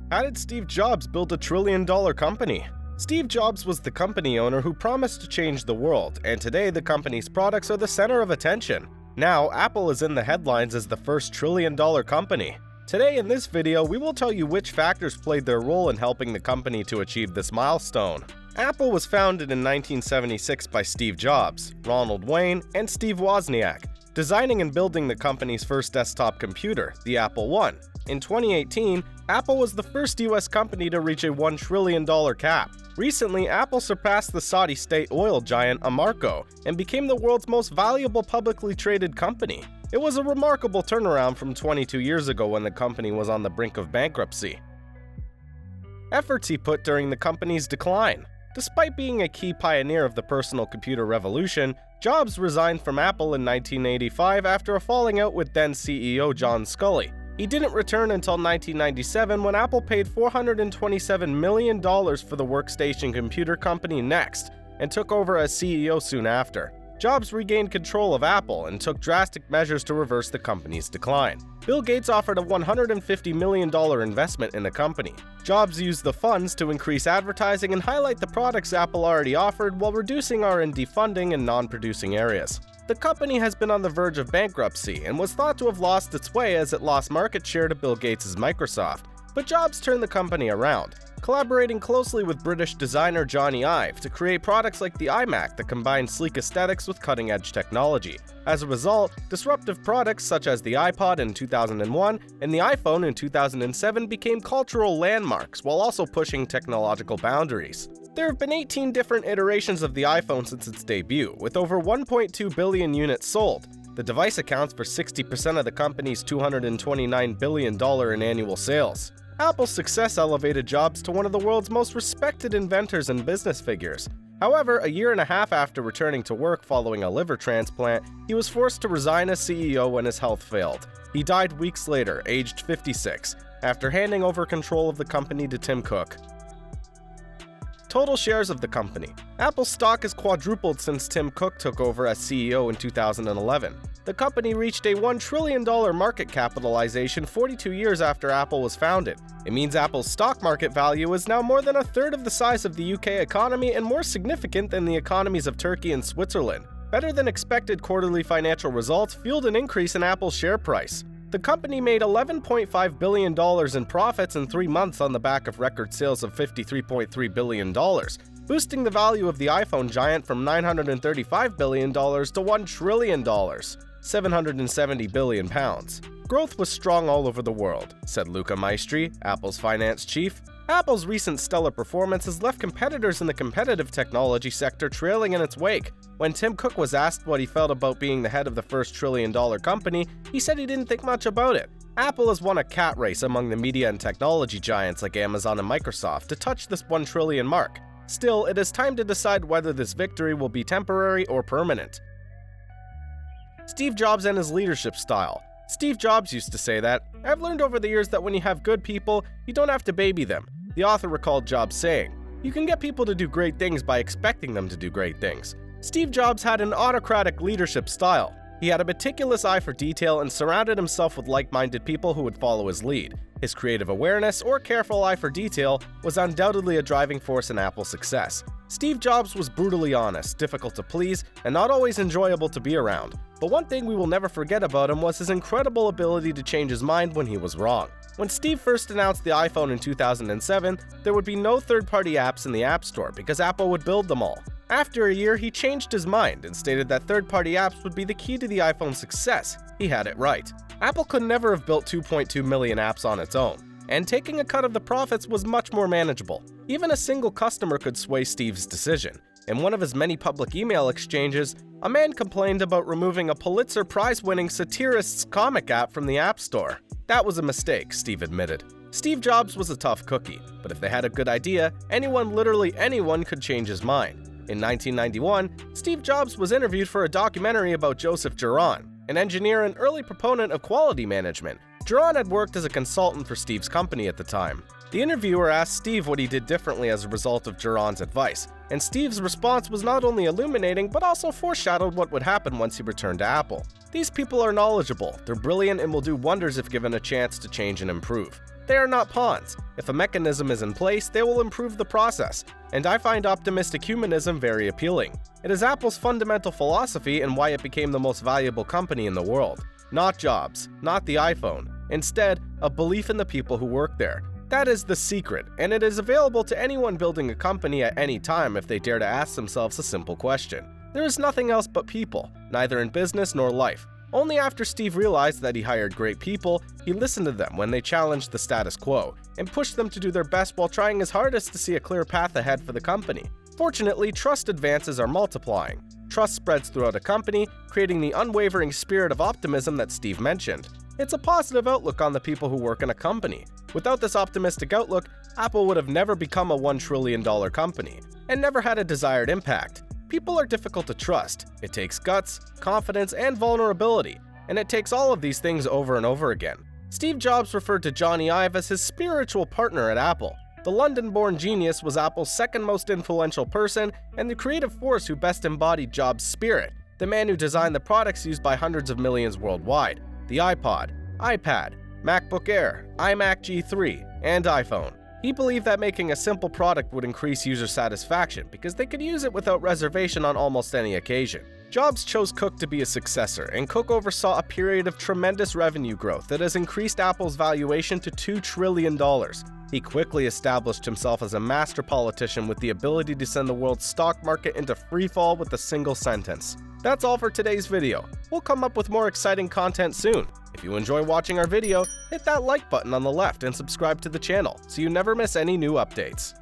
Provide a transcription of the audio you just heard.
How did Steve Jobs build a trillion-dollar company? Steve Jobs was the company owner who promised to change the world, and today the company's products are the center of attention. Now, Apple is in the headlines as the first trillion-dollar company. Today in this video, we will tell you which factors played their role in helping the company to achieve this milestone. Apple was founded in 1976 by Steve Jobs, Ronald Wayne, and Steve Wozniak, designing and building the company's first desktop computer, the Apple I. In 2018, Apple was the first US company to reach a $1 trillion cap. Recently, Apple surpassed the Saudi state oil giant Aramco and became the world's most valuable publicly traded company. It was a remarkable turnaround from 22 years ago when the company was on the brink of bankruptcy. Efforts he put during the company's decline. Despite being a key pioneer of the personal computer revolution, Jobs resigned from Apple in 1985 after a falling out with then CEO John Sculley. He didn't return until 1997 when Apple paid $427 million for the workstation computer company Next and took over as CEO soon after. Jobs regained control of Apple and took drastic measures to reverse the company's decline. Bill Gates offered a $150 million investment in the company. Jobs used the funds to increase advertising and highlight the products Apple already offered while reducing R&D funding in non-producing areas. The company has been on the verge of bankruptcy and was thought to have lost its way as it lost market share to Bill Gates' Microsoft. But Jobs turned the company around, collaborating closely with British designer Johnny Ive to create products like the iMac that combined sleek aesthetics with cutting-edge technology. As a result, disruptive products such as the iPod in 2001 and the iPhone in 2007 became cultural landmarks while also pushing technological boundaries. There have been 18 different iterations of the iPhone since its debut, with over 1.2 billion units sold. The device accounts for 60% of the company's $229 billion in annual sales. Apple's success elevated Jobs to one of the world's most respected inventors and business figures. However, a year and a half after returning to work following a liver transplant, he was forced to resign as CEO when his health failed. He died weeks later, aged 56, after handing over control of the company to Tim Cook. Total shares of the company. Apple's stock has quadrupled since Tim Cook took over as CEO in 2011. The company reached a $1 trillion market capitalization 42 years after Apple was founded. It means Apple's stock market value is now more than a third of the size of the UK economy and more significant than the economies of Turkey and Switzerland. Better than expected quarterly financial results fueled an increase in Apple's share price. The company made $11.5 billion in profits in 3 months on the back of record sales of $53.3 billion, boosting the value of the iPhone giant from $935 billion to $1 trillion, £770 billion. Growth was strong all over the world, said Luca Maestri, Apple's finance chief. Apple's recent stellar performance has left competitors in the competitive technology sector trailing in its wake. When Tim Cook was asked what he felt about being the head of the first trillion-dollar company, he said he didn't think much about it. Apple has won a cat race among the media and technology giants like Amazon and Microsoft to touch this $1 trillion mark. Still, it is time to decide whether this victory will be temporary or permanent. Steve Jobs and his leadership style. Steve Jobs used to say that, "I've learned over the years that when you have good people, you don't have to baby them." The author recalled Jobs saying, "You can get people to do great things by expecting them to do great things." Steve Jobs had an autocratic leadership style. He had a meticulous eye for detail and surrounded himself with like-minded people who would follow his lead. His creative awareness or careful eye for detail was undoubtedly a driving force in Apple's success. Steve Jobs was brutally honest, difficult to please, and not always enjoyable to be around. But one thing we will never forget about him was his incredible ability to change his mind when he was wrong. When Steve first announced the iPhone in 2007, there would be no third-party apps in the App Store because Apple would build them all. After a year, he changed his mind and stated that third-party apps would be the key to the iPhone's success. He had it right. Apple could never have built 2.2 million apps on its own, and taking a cut of the profits was much more manageable. Even a single customer could sway Steve's decision. In one of his many public email exchanges, a man complained about removing a Pulitzer Prize-winning satirist's comic app from the App Store. That was a mistake, Steve admitted. Steve Jobs was a tough cookie, but if they had a good idea, literally anyone could change his mind. In 1991, Steve Jobs was interviewed for a documentary about Joseph Juran, an engineer and early proponent of quality management. Juran had worked as a consultant for Steve's company at the time. The interviewer asked Steve what he did differently as a result of Juran's advice, and Steve's response was not only illuminating but also foreshadowed what would happen once he returned to Apple. These people are knowledgeable, they're brilliant, and will do wonders if given a chance to change and improve. They are not pawns. If a mechanism is in place, they will improve the process, and I find optimistic humanism very appealing. It is Apple's fundamental philosophy and why it became the most valuable company in the world. Not Jobs, not the iPhone. Instead, a belief in the people who work there. That is the secret, and it is available to anyone building a company at any time if they dare to ask themselves a simple question. There is nothing else but people, neither in business nor life. Only after Steve realized that he hired great people, he listened to them when they challenged the status quo, and pushed them to do their best while trying his hardest to see a clear path ahead for the company. Fortunately, trust advances are multiplying. Trust spreads throughout a company, creating the unwavering spirit of optimism that Steve mentioned. It's a positive outlook on the people who work in a company. Without this optimistic outlook, Apple would have never become a $1 trillion company, and never had a desired impact. People are difficult to trust. It takes guts, confidence, and vulnerability, and it takes all of these things over and over again. Steve Jobs referred to Johnny Ive as his spiritual partner at Apple. The London-born genius was Apple's second most influential person and the creative force who best embodied Jobs' spirit, the man who designed the products used by hundreds of millions worldwide: the iPod, iPad, MacBook Air, iMac G3, and iPhone. He believed that making a simple product would increase user satisfaction because they could use it without reservation on almost any occasion. Jobs chose Cook to be a successor, and Cook oversaw a period of tremendous revenue growth that has increased Apple's valuation to $2 trillion. He quickly established himself as a master politician with the ability to send the world's stock market into freefall with a single sentence. That's all for today's video. We'll come up with more exciting content soon. If you enjoy watching our video, hit that like button on the left and subscribe to the channel so you never miss any new updates.